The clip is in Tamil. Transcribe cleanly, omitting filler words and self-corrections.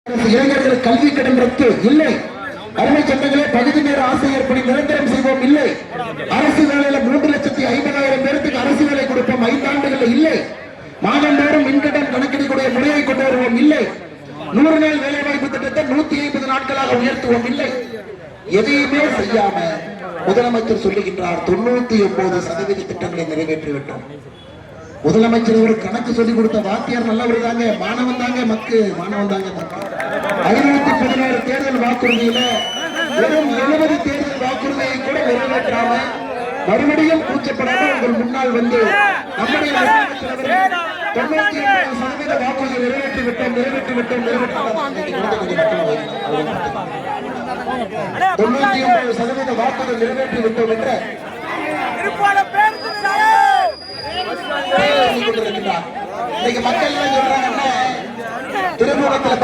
இளைஞர்கள் கல்வி கடன் ரத்து இல்லை. அருமை சட்டங்களே பகுதி நேர ஆசிரியர் பணி நிரந்தரம் செய்வோம் இல்லை. அரசு வேலையில 3,50,000 பேருக்கு அரசு வேலை கொடுப்போம் 5 ஆண்டுகள் இல்லை. மாதந்தோறும் மின்கடன் கணக்கெடுக்கக்கூடிய முறையை கொண்டு வருவோம் இல்லை. 100 நாள் வேலை வாய்ப்பு திட்டத்தை 150 நாட்களாக உயர்த்துவோம் இல்லை. எதையுமே செய்யாம முதலமைச்சர் சொல்லுகின்றார் 99% திட்டங்களை நிறைவேற்றிவிட்டோம். முதலமைச்சர் ஒரு கணக்கு சொல்லிக் கொடுத்த வாத்தியார் நல்லவர் தாங்க, மாணவன் தாங்க மக்கு, மாணவன் தாங்க மக்கு. 516 தேர்தல் வாக்குறுதியில வெறும் 70 தேர்தல் வாக்குறுதியை கூட நிறைவேற்றாம மறுபடியும் கூச்சப்படாம உங்கள் முன்னால் வந்து நம்முடைய 99% வாக்குறுதி நிறைவேற்றிவிட்டோம் 99% வாக்குறுதி நிறைவேற்றிவிட்டோம் என்ற இன்னைக்கு மக்கள் என்ன சொல்றாங்கன்னா திருமுகத்தில்